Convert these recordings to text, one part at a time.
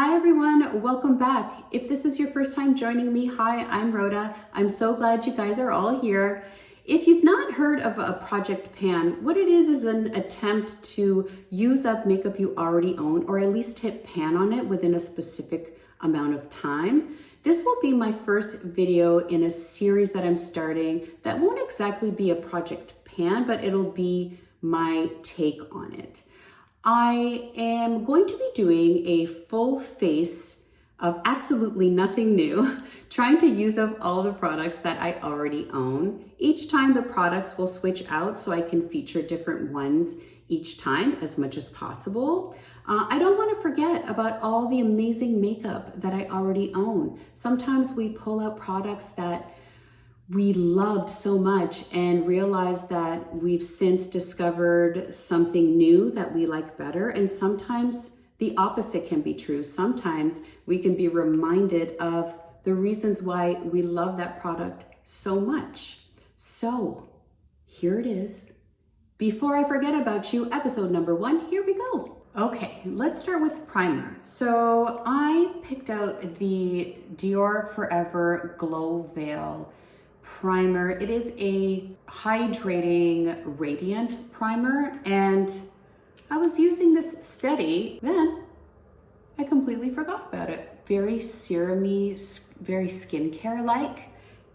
Hi everyone, welcome back. If this is your first time joining me, hi, I'm Rhoda. I'm so glad you guys are all here. If you've not heard of a project pan, what it is an attempt to use up makeup you already own, or at least hit pan on it within a specific amount of time. This will be my first video in a series that I'm starting that won't exactly be a project pan, but it'll be my take on it. I am going to be doing a full face of absolutely nothing new, trying to use up all the products that I already own. Each time the products will switch out so I can feature different ones each time as much as possible. I don't want to forget about all the amazing makeup that I already own. Sometimes we pull out products that we loved so much and realized that we've since discovered something new that we like better. And sometimes the opposite can be true. Sometimes we can be reminded of the reasons why we love that product so much. So here it is. Before I forget about you, episode number 1, here we go. Okay, let's start with primer. So I picked out the Dior Forever Glow Veil primer. It is a hydrating radiant primer, and I was using this steady, then I completely forgot about it. Very serum-y, very skincare-like,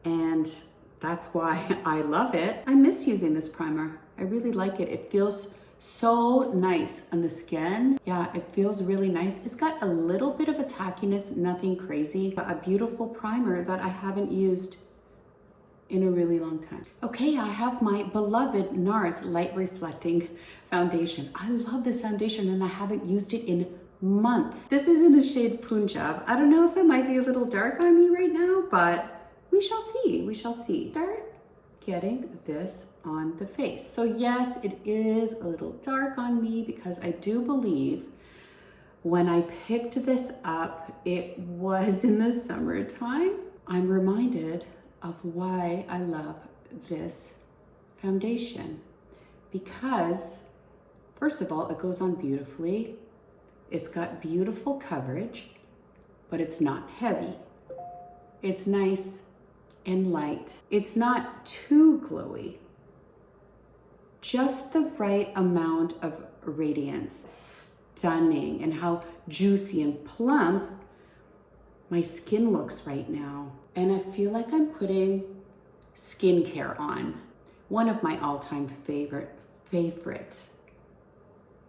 and that's why I love it. I miss using this primer. I really like it. It feels so nice on the skin. Yeah, it feels really nice. It's got a little bit of a tackiness, nothing crazy, but a beautiful primer that I haven't used in a really long time. Okay, I have my beloved NARS Light Reflecting Foundation. I love this foundation and I haven't used it in months. This is in the shade Punjab. I don't know if it might be a little dark on me right now, but we shall see, we shall see. Start getting this on the face. So yes, it is a little dark on me because I do believe when I picked this up, it was in the summertime. I'm reminded of why I love this foundation, because first of all, it goes on beautifully. It's got beautiful coverage, but it's not heavy. It's nice and light. It's not too glowy. Just the right amount of radiance. Stunning, and how juicy and plump my skin looks right now. And I feel like I'm putting skincare on. One of my all-time favorite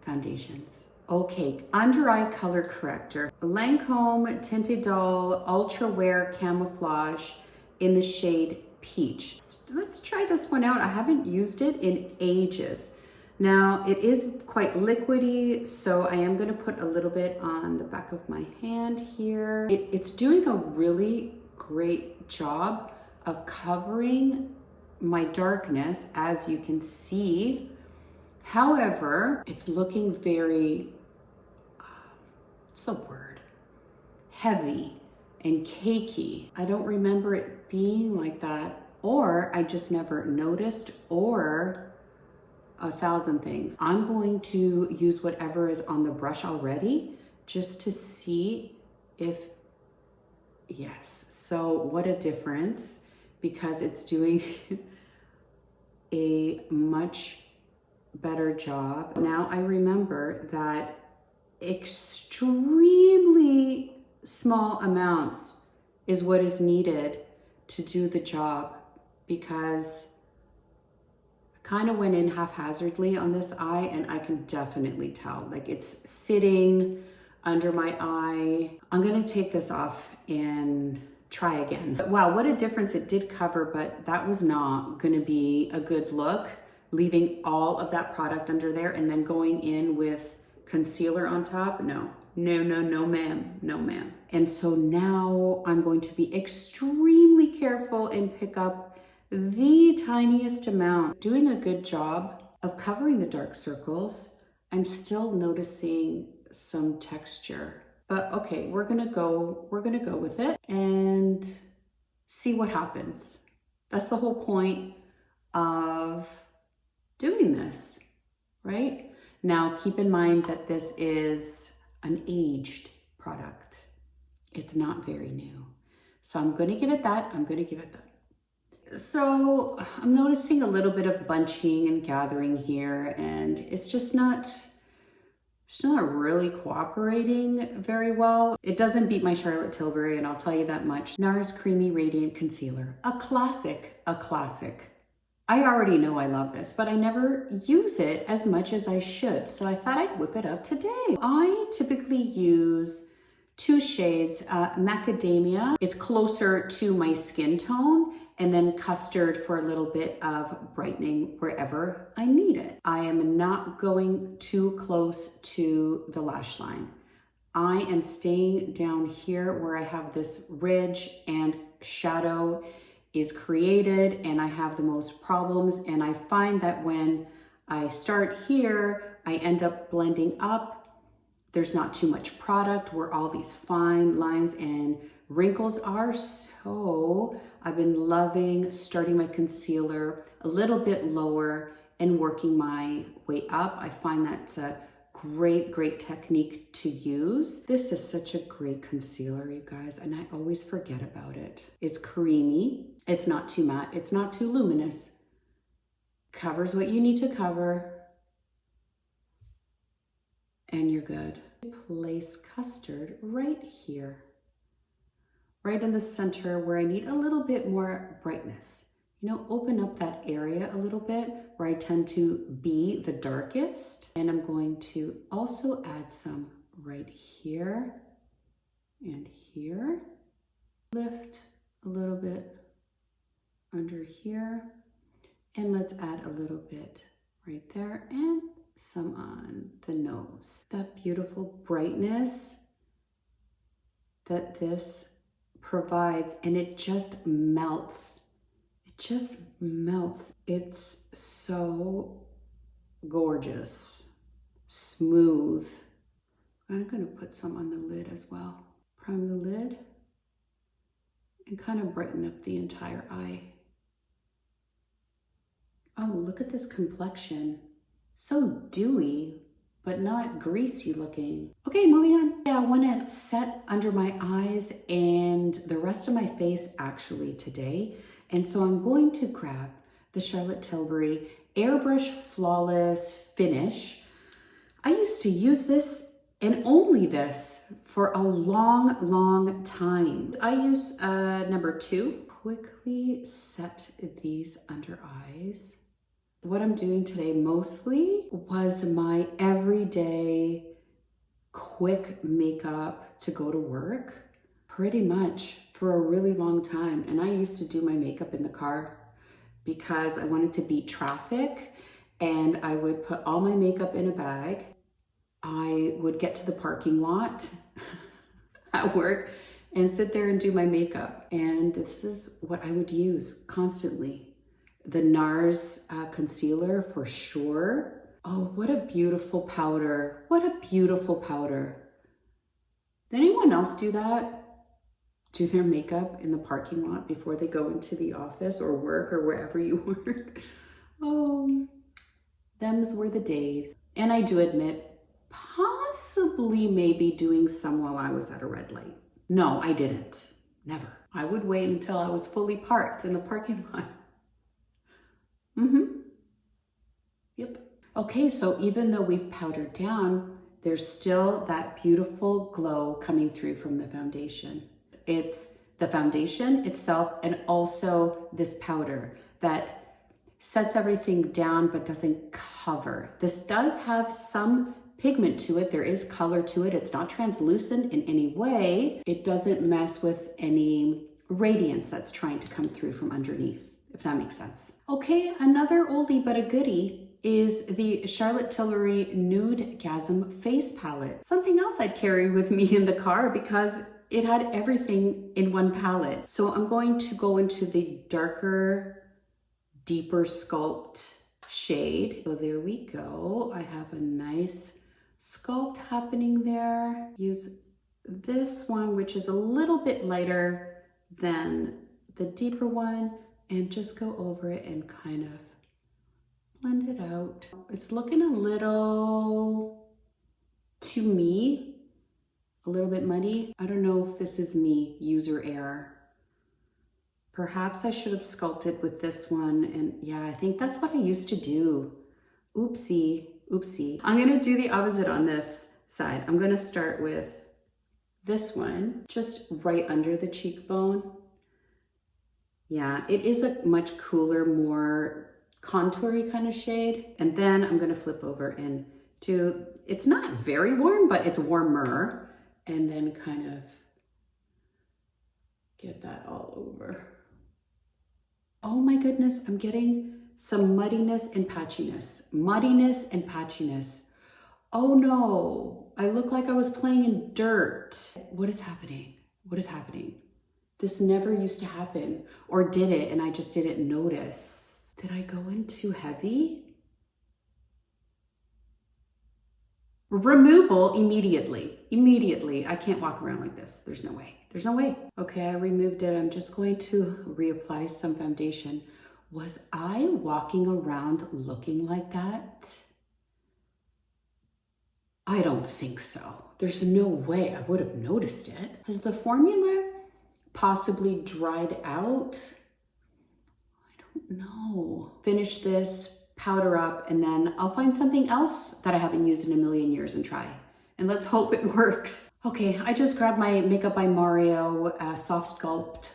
foundations. Okay, under eye color corrector. Lancome Tinted Doll Ultra Wear Camouflage in the shade Peach. Let's try this one out. I haven't used it in ages. Now, it is quite liquidy, so I am gonna put a little bit on the back of my hand here. It's doing a really great job of covering my darkness, as you can see. However, it's looking very, what's the word? Heavy and cakey. I don't remember it being like that, or I just never noticed, or 1,000 things. I'm going to use whatever is on the brush already just to see if, yes. So what a difference, because it's doing a much better job. Now I remember that extremely small amounts is what is needed to do the job, because kind of went in haphazardly on this eye, and I can definitely tell, like, it's sitting under my eye. I'm gonna take this off and try again. Wow, what a difference. It did cover, but that was not gonna be a good look, leaving all of that product under there and then going in with concealer on top. No, no, no, no ma'am, no ma'am. And so now I'm going to be extremely careful and pick up the tiniest amount. Doing a good job of covering the dark circles. I'm still noticing some texture, but okay, we're gonna go with it and see what happens. That's the whole point of doing this, right? Now, keep in mind that this is an aged product. It's not very new. So I'm going to give it that. I'm going to give it that. So I'm noticing a little bit of bunching and gathering here, and it's just not really cooperating very well. It doesn't beat my Charlotte Tilbury, and I'll tell you that much. NARS Creamy Radiant Concealer, a classic, a classic. I already know I love this, but I never use it as much as I should. So I thought I'd whip it up today. I typically use two shades, Macadamia. It's closer to my skin tone, and then Custard for a little bit of brightening wherever I need it. I am not going too close to the lash line. I am staying down here where I have this ridge and shadow is created and I have the most problems. And I find that when I start here, I end up blending up. There's not too much product where all these fine lines and wrinkles are. So I've been loving starting my concealer a little bit lower and working my way up. I find that's a great technique to use. This is such a great concealer, you guys, and I always forget about it. It's creamy. It's not too matte. It's not too luminous. Covers what you need to cover. And you're good. Place Custard right here, right in the center where I need a little bit more brightness. You know, open up that area a little bit where I tend to be the darkest. And I'm going to also add some right here and here. Lift a little bit under here. And let's add a little bit right there and some on the nose. That beautiful brightness that this provides, and it just melts. It just melts. It's so gorgeous, smooth. I'm gonna put some on the lid as well. Prime the lid and kind of brighten up the entire eye. Oh, look at this complexion. So dewy, but not greasy looking. Okay, moving on. Yeah, I wanna set under my eyes and the rest of my face actually today. And so I'm going to grab the Charlotte Tilbury Airbrush Flawless Finish. I used to use this and only this for a long time. I use number 2. Quickly set these under eyes. What I'm doing today mostly was my everyday quick makeup to go to work, pretty much for a really long time. And I used to do my makeup in the car because I wanted to beat traffic, and I would put all my makeup in a bag. I would get to the parking lot at work and sit there and do my makeup. And this is what I would use constantly. The NARS concealer for sure. Oh, what a beautiful powder. What a beautiful powder. Did anyone else do that? Do their makeup in the parking lot before they go into the office or work or wherever you work? Oh, them's were the days. And I do admit, possibly maybe doing some while I was at a red light. No, I didn't. Never. I would wait until I was fully parked in the parking lot. Yep. Okay, so even though we've powdered down, there's still that beautiful glow coming through from the foundation. It's the foundation itself and also this powder that sets everything down but doesn't cover. This does have some pigment to it. There is color to it. It's not translucent in any way. It doesn't mess with any radiance that's trying to come through from underneath, if that makes sense. Okay, another oldie but a goodie is the Charlotte Tilbury Nude Gasm Face Palette. Something else I'd carry with me in the car because it had everything in one palette. So I'm going to go into the darker, deeper sculpt shade. So there we go. I have a nice sculpt happening there. Use this one, which is a little bit lighter than the deeper one, and just go over it and kind of blend it out. It's looking a little, to me, a little bit muddy. I don't know if this is me, user error. Perhaps I should have sculpted with this one. And yeah, I think that's what I used to do. Oopsie, oopsie. I'm gonna do the opposite on this side. I'm gonna start with this one, just right under the cheekbone. Yeah, it is a much cooler, more contoury kind of shade. And then I'm gonna flip over into, it's not very warm, but it's warmer. And then kind of get that all over. Oh my goodness, I'm getting some muddiness and patchiness. Muddiness and patchiness. Oh no, I look like I was playing in dirt. What is happening? What is happening? This never used to happen. Or did it and I just didn't notice? Did I go in too heavy? Removal immediately. Immediately. I can't walk around like this. There's no way. There's no way. Okay, I removed it. I'm just going to reapply some foundation. Was I walking around looking like that? I don't think so. There's no way I would have noticed it. Has the formula possibly dried out? I don't know. Finish this, powder up, and then I'll find something else that I haven't used in a million years and try. And let's hope it works. Okay, I just grabbed my Makeup by Mario Soft Sculpt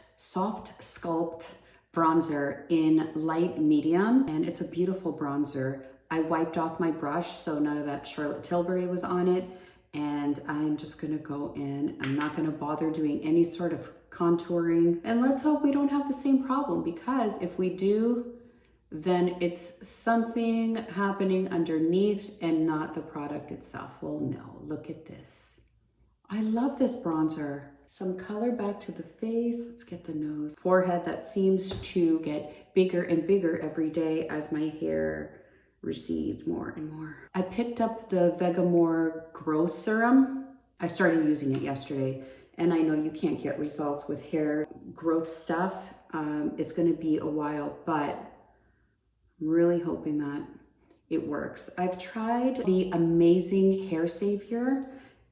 bronzer in light medium, and it's a beautiful bronzer. I wiped off my brush so none of that Charlotte Tilbury was on it, and I'm just gonna go in. I'm not gonna bother doing any sort of contouring, and let's hope we don't have the same problem, because if we do, then it's something happening underneath and not the product itself. Well, no, look at this. I love this bronzer. Some color back to the face. Let's get the nose. Forehead that seems to get bigger and bigger every day as my hair recedes more and more. I picked up the Vegamore Growth Serum. I started using it yesterday, and I know you can't get results with hair growth stuff. It's gonna be a while, but I'm really hoping that it works. I've tried the Amazing Hair Savior.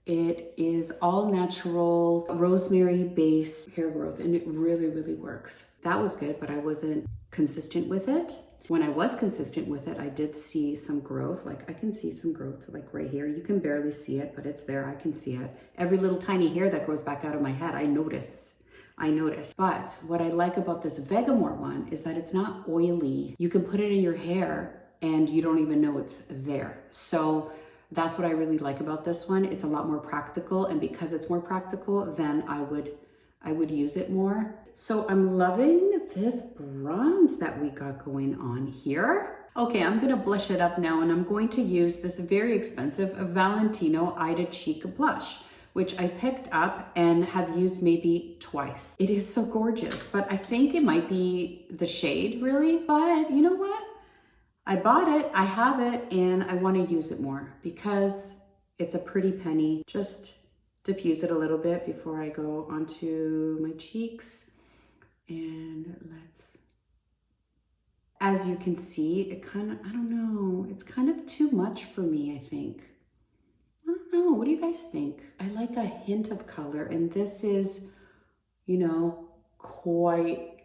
It is all natural rosemary based hair growth, and it really, really works. That was good, but I wasn't consistent with it. When I was consistent with it, I did see some growth. Like I can see some growth like right here. You can barely see it, but it's there. I can see it. Every little tiny hair that grows back out of my head, I notice. But what I like about this Vegamore one is that it's not oily. You can put it in your hair and you don't even know it's there. So that's what I really like about this one. It's a lot more practical, and because it's more practical, then I would use it more. So I'm loving this bronze that we got going on here. Okay, I'm gonna blush it up now, and I'm going to use this very expensive Valentino Ida Cheek blush, which I picked up and have used maybe twice. It is so gorgeous, but I think it might be the shade really, but you know what? I bought it, I have it, and I want to use it more because it's a pretty penny. Just diffuse it a little bit before I go onto my cheeks. And let's, as you can see, it kind of, I don't know, it's kind of too much for me, I think. I don't know, what do you guys think? I like a hint of color, and this is, you know, quite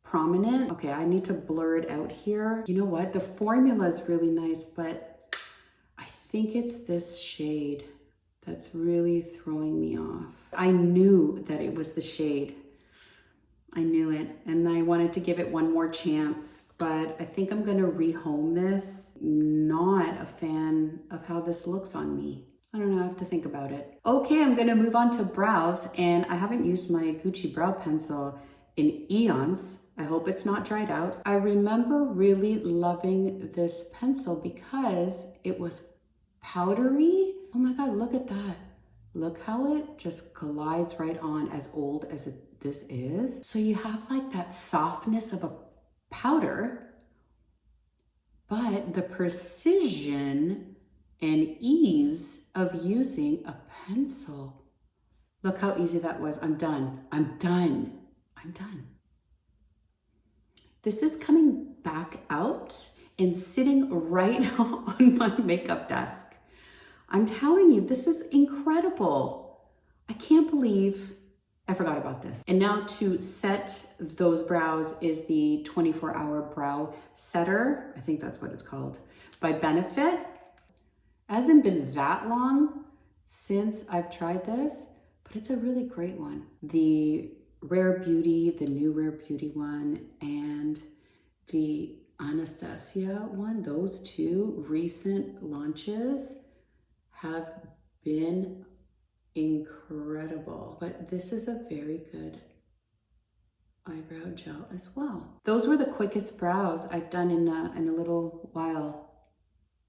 prominent. Okay, I need to blur it out here. You know what? The formula is really nice, but I think it's this shade that's really throwing me off. I knew that it was the shade. I knew it, and I wanted to give it one more chance, but I think I'm gonna rehome this. Not a fan of how this looks on me. I don't know, I have to think about it. Okay, I'm gonna move on to brows, and I haven't used my Gucci brow pencil in eons. I hope it's not dried out. I remember really loving this pencil because it was powdery. Oh my God, look at that. Look how it just glides right on, as old as this is. So you have like that softness of a powder, but the precision and ease of using a pencil. Look how easy that was. I'm done. I'm done. I'm done. This is coming back out and sitting right on my makeup desk. I'm telling you, this is incredible. I can't believe I forgot about this. And now to set those brows is the 24-hour brow setter. I think that's what it's called, by Benefit. Hasn't been that long since I've tried this, but it's a really great one. The Rare Beauty, the new Rare Beauty one, and the Anastasia one, those two recent launches have been incredible. But this is a very good eyebrow gel as well. Those were the quickest brows I've done in a little while.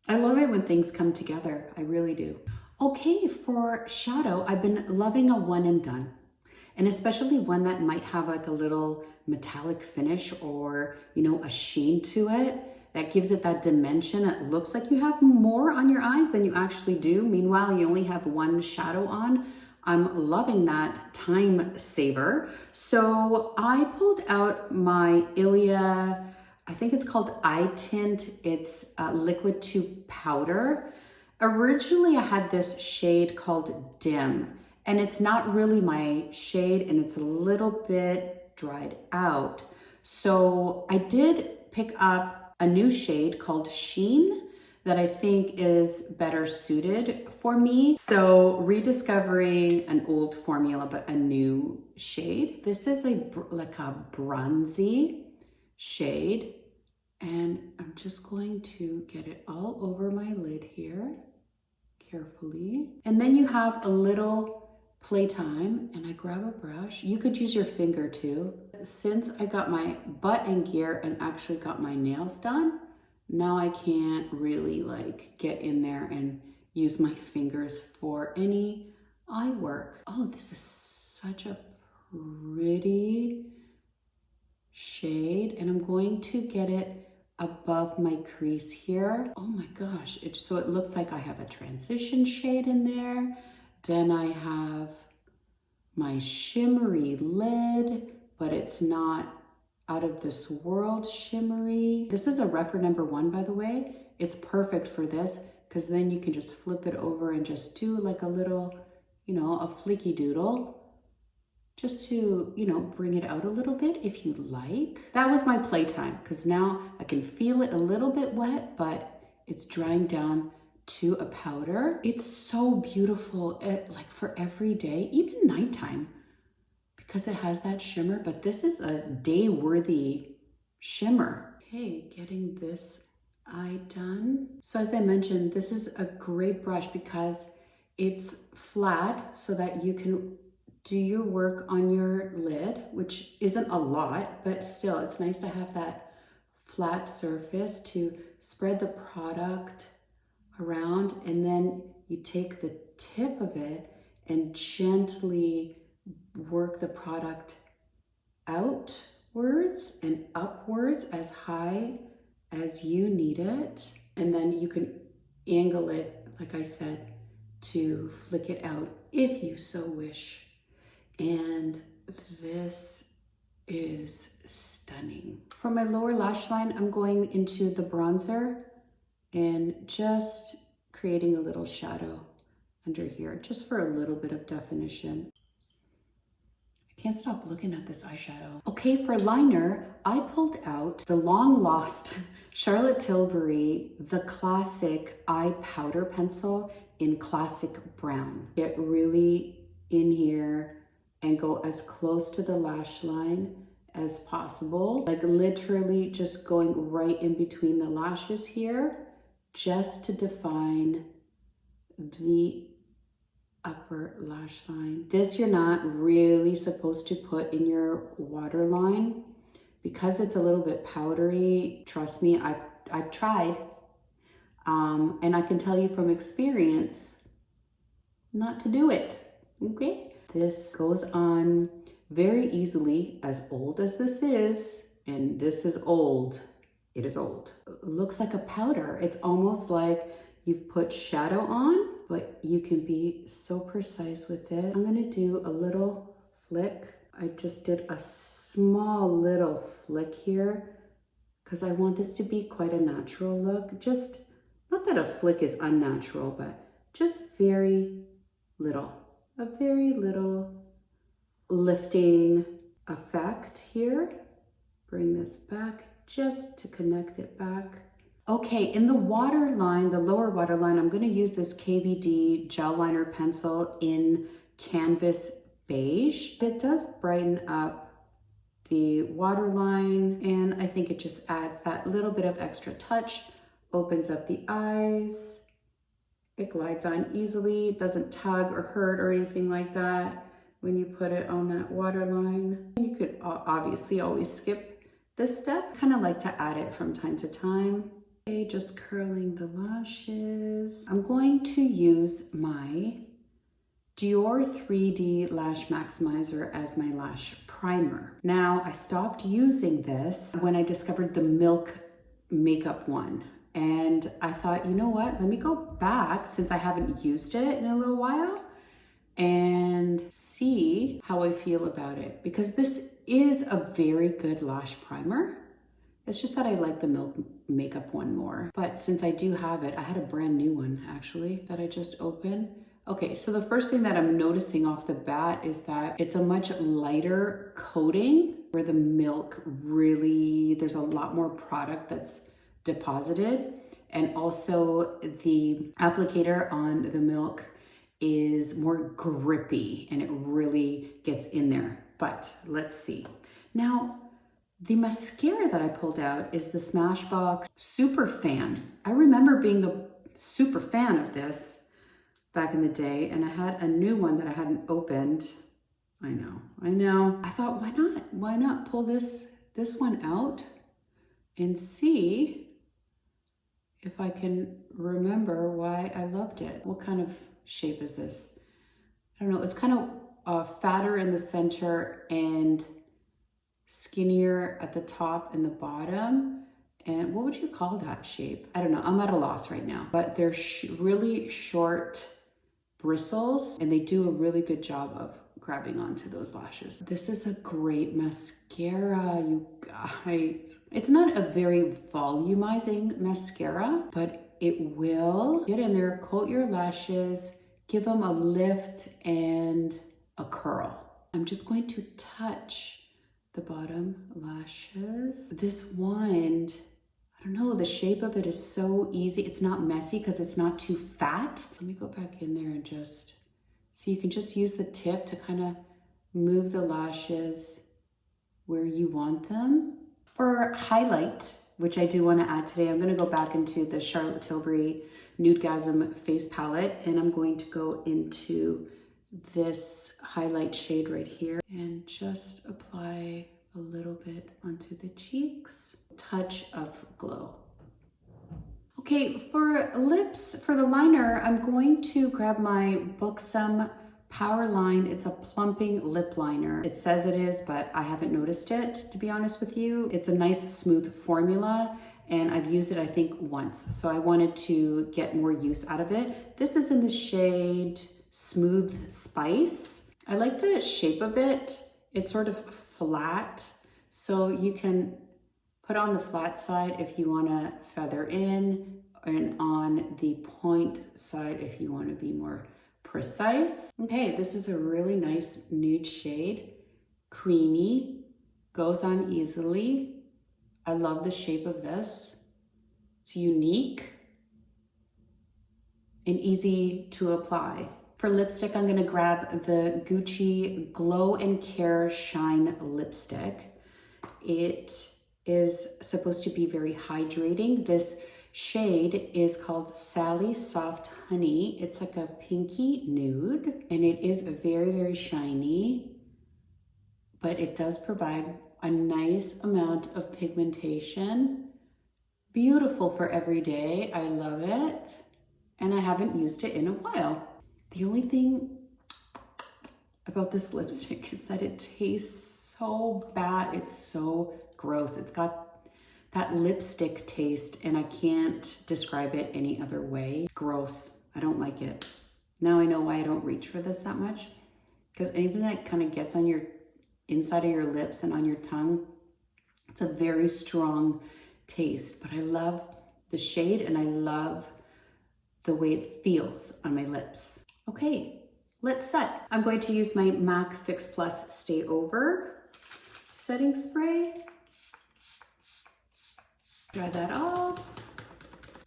I love it when things come together. I really do. Okay, for shadow, I've been loving a one and done. And especially one that might have like a little metallic finish or, you know, a sheen to it that gives it that dimension. It looks like you have more on your eyes than you actually do. Meanwhile, you only have one shadow on. I'm loving that time saver. So I pulled out my Ilia, I think it's called Eye Tint. It's liquid to powder. Originally, I had this shade called Dim, and it's not really my shade, and it's a little bit dried out. So I did pick up a new shade called Sheen that I think is better suited for me. So rediscovering an old formula, but a new shade. This is like a bronzy shade, and I'm just going to get it all over my lid here carefully. And then you have a little playtime, and I grab a brush. You could use your finger too. Since I got my butt in gear and actually got my nails done, now I can't really like get in there and use my fingers for any eye work. Oh, this is such a pretty shade, and I'm going to get it above my crease here. Oh my gosh, so it looks like I have a transition shade in there. Then I have my shimmery lid, but it's not out of this world shimmery. This is a Refer #1, by the way. It's perfect for this because then you can just flip it over and just do like a little, you know, a flicky doodle, just to, you know, bring it out a little bit if you like. That was my playtime, because now I can feel it a little bit wet, but it's drying down to a powder. It's so beautiful, like for every day, even nighttime, because it has that shimmer, but this is a day-worthy shimmer. Okay, getting this eye done. So as I mentioned, this is a great brush because it's flat so that you can do your work on your lid, which isn't a lot, but still it's nice to have that flat surface to spread the product around, and then you take the tip of it and gently work the product outwards and upwards as high as you need it. And then you can angle it, like I said, to flick it out if you so wish. And this is stunning. For my lower lash line, I'm going into the bronzer and just creating a little shadow under here, just for a little bit of definition. I can't stop looking at this eyeshadow. Okay, for liner, I pulled out the long lost Charlotte Tilbury, the classic eye powder pencil in classic brown. Get really in here and go as close to the lash line as possible. Like literally just going right in between the lashes here, just to define the upper lash line. This you're not really supposed to put in your waterline because it's a little bit powdery. Trust me, I've tried. And I can tell you from experience not to do it, okay? This goes on very easily, as old as this is, and this is old. It is old. It looks like a powder. It's almost like you've put shadow on, but you can be so precise with it. I'm gonna do a little flick. I just did a small little flick here because I want this to be quite a natural look. Just, not that a flick is unnatural, but just very little. a very little lifting effect here. Bring this back just to connect it back. Okay, in the waterline, the lower waterline, I'm gonna use this KVD gel liner pencil in Canvas Beige. It does brighten up the waterline, and I think it just adds that little bit of extra touch, opens up the eyes. It glides on easily, it doesn't tug or hurt or anything like that when you put it on that waterline. You could obviously always skip this step. Kind of like to add it from time to time. Okay, just curling the lashes. I'm going to use my Dior 3D Lash Maximizer as my lash primer. Now, I stopped using this when I discovered the Milk makeup one. And I thought, you know what? Let me go back, since I haven't used it in a little while, and see how I feel about it. Because this is a very good lash primer. It's just that I like the Milk makeup one more. But since I do have it, I had a brand new one actually that I just opened. Okay, so the first thing that I'm noticing off the bat is that it's a much lighter coating, where the Milk really, there's a lot more product that's deposited. And also the applicator on the Milk is more grippy and it really gets in there. But let's see. Now, the mascara that I pulled out is the Smashbox Super Fan. I remember being the super fan of this back in the day, and I had a new one that I hadn't opened. I know. I thought, why not? Why not pull this one out and see if I can remember why I loved it. What kind of shape is this? I don't know. It's kind of fatter in the center and skinnier at the top and the bottom. And what would you call that shape? I don't know. I'm at a loss right now. But they're really short bristles, and they do a really good job of grabbing onto those lashes. This is a great mascara, you guys. It's not a very volumizing mascara, but it will get in there, coat your lashes, give them a lift and a curl. I'm just going to touch the bottom lashes. This wand, I don't know, the shape of it is so easy. It's not messy because it's not too fat. Let me go back in there and just, so you can just use the tip to kind of move the lashes where you want them. For highlight, which I do want to add today, I'm going to go back into the Charlotte Tilbury Nudegasm face palette, and I'm going to go into this highlight shade right here and just apply a little bit onto the cheeks. Touch of glow. Okay, for lips, for the liner, I'm going to grab my Buxom Power Line. It's a plumping lip liner. It says it is, but I haven't noticed it, to be honest with you. It's a nice smooth formula, and I've used it I think once, so I wanted to get more use out of it. This is in the shade Smooth Spice. I like the shape of it. It's sort of flat, so you can put on the flat side if you want to feather in, and on the point side if you want to be more precise. Okay, this is a really nice nude shade. Creamy, goes on easily. I love the shape of this. It's unique and easy to apply. For lipstick, I'm gonna grab the Gucci Glow and Care Shine lipstick. It is supposed to be very hydrating. This shade is called Sally Soft Honey. It's like a pinky nude, and it is very, very shiny, but it does provide a nice amount of pigmentation. Beautiful for every day. I love it, and I haven't used it in a while. The only thing about this lipstick is that it tastes so bad. It's so gross. It's got that lipstick taste, and I can't describe it any other way. Gross. I don't like it. Now I know why I don't reach for this that much, because anything that kind of gets on your inside of your lips and on your tongue, it's a very strong taste. But I love the shade, and I love the way it feels on my lips. Okay, Let's set. I'm going to use my MAC Fix Plus Stay Over setting spray. Dry that off.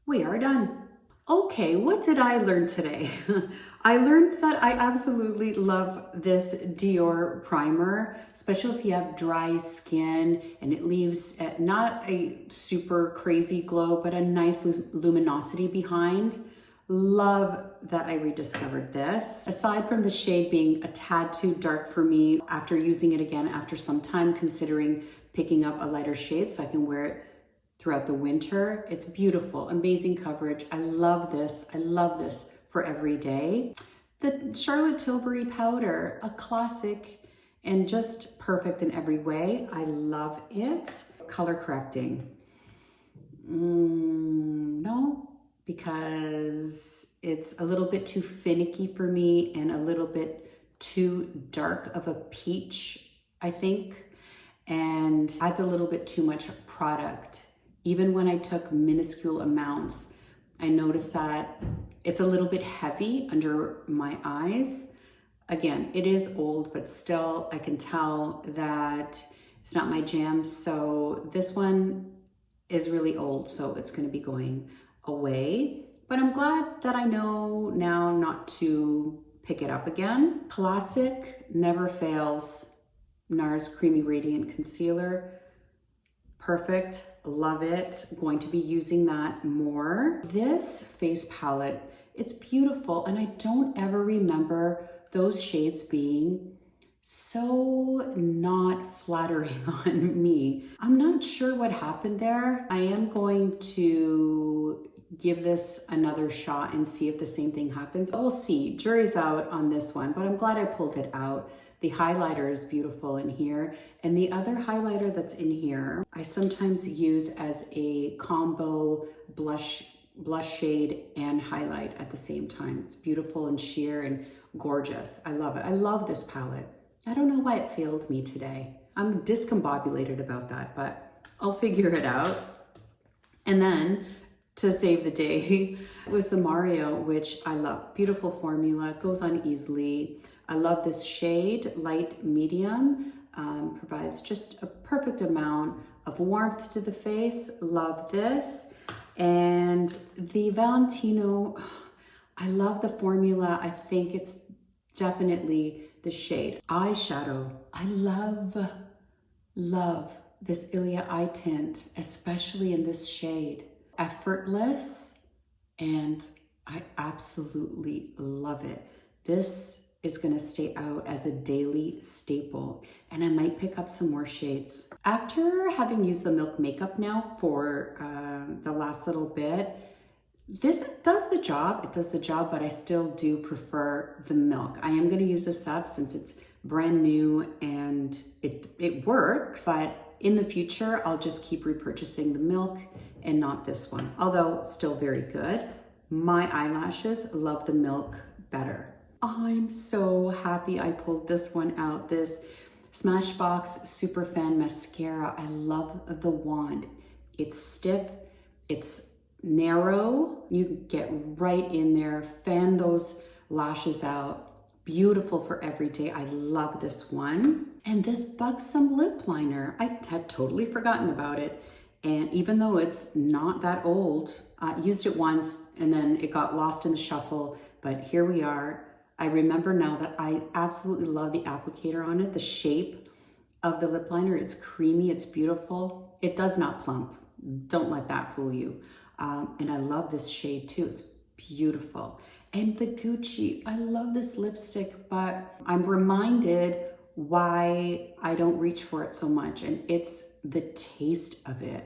We are done. Okay, what did I learn today? I learned that I absolutely love this Dior primer, especially if you have dry skin and it leaves not a super crazy glow, but a nice luminosity behind. Love that I rediscovered this. Aside from the shade being a tad too dark for me, after using it again after some time, considering picking up a lighter shade so I can wear it throughout the winter. It's beautiful, amazing coverage. I love this. I love this for every day. The Charlotte Tilbury powder, a classic and just perfect in every way. I love it. Color correcting. No, because it's a little bit too finicky for me and a little bit too dark of a peach, I think, and adds a little bit too much product. Even when I took minuscule amounts, I noticed that it's a little bit heavy under my eyes. Again, it is old, but still I can tell that it's not my jam. So this one is really old, so it's gonna be going away. But I'm glad that I know now not to pick it up again. Classic, never fails, NARS Creamy Radiant Concealer. Perfect, love it. Going to be using that more. This face palette, it's beautiful, and I don't ever remember those shades being so not flattering on me. I'm not sure what happened there. I am going to give this another shot and see if the same thing happens. We'll see, jury's out on this one, but I'm glad I pulled it out. The highlighter is beautiful in here. And the other highlighter that's in here, I sometimes use as a combo blush shade and highlight at the same time. It's beautiful and sheer and gorgeous. I love it. I love this palette. I don't know why it failed me today. I'm discombobulated about that, but I'll figure it out. And then to save the day was the Mario, which I love. Beautiful formula, goes on easily. I love this shade, light medium, provides just a perfect amount of warmth to the face. Love this. And the Valentino, I love the formula. I think it's definitely the shade. Eyeshadow, I love this Ilia eye tint, especially in this shade. Effortless, and I absolutely love it. This is gonna stay out as a daily staple, and I might pick up some more shades. After having used the Milk makeup now for the last little bit, this does the job. It does the job, but I still do prefer the Milk. I am gonna use this up since it's brand new and it works, but in the future, I'll just keep repurchasing the Milk and not this one, although still very good. My eyelashes love the Milk better. I'm so happy I pulled this one out, this Smashbox Superfan Mascara. I love the wand. It's stiff, it's narrow. You can get right in there, fan those lashes out. Beautiful for every day. I love this one. And this Buxom lip liner, I had totally forgotten about it. And even though it's not that old, I used it once and then it got lost in the shuffle, but here we are. I remember now that I absolutely love the applicator on it, the shape of the lip liner. It's creamy, it's beautiful. It does not plump. Don't let that fool you. And I love this shade too. It's beautiful. And the Gucci, I love this lipstick, but I'm reminded why I don't reach for it so much. And it's the taste of it.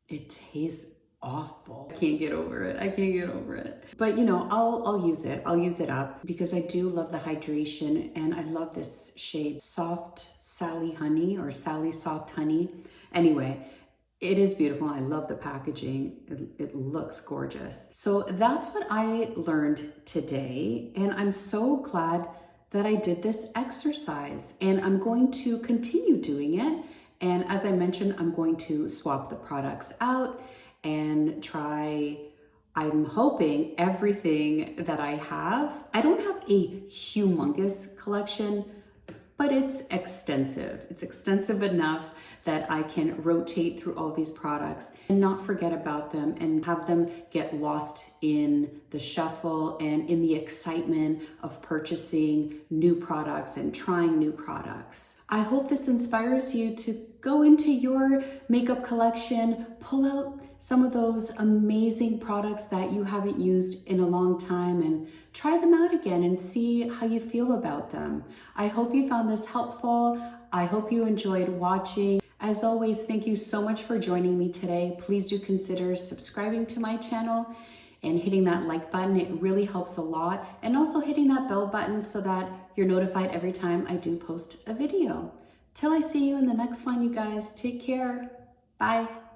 It tastes awful. I can't get over it. I can't get over it. But you know, I'll use it. I'll use it up because I do love the hydration, and I love this shade, Soft Sally Honey or Sally Soft Honey. Anyway, it is beautiful. I love the packaging. It looks gorgeous. So that's what I learned today. And I'm so glad that I did this exercise, and I'm going to continue doing it. And as I mentioned, I'm going to swap the products out and try I'm hoping everything that I have, I don't have a humongous collection, but it's extensive. It's extensive enough that I can rotate through all these products and not forget about them and have them get lost in the shuffle and in the excitement of purchasing new products and trying new products. I hope this inspires you to go into your makeup collection, pull out some of those amazing products that you haven't used in a long time and try them out again and see how you feel about them. I hope you found this helpful. I hope you enjoyed watching. As always, thank you so much for joining me today. Please do consider subscribing to my channel and hitting that like button. It really helps a lot. And also hitting that bell button so that you're notified every time I do post a video. Till I see you in the next one, you guys, take care. Bye.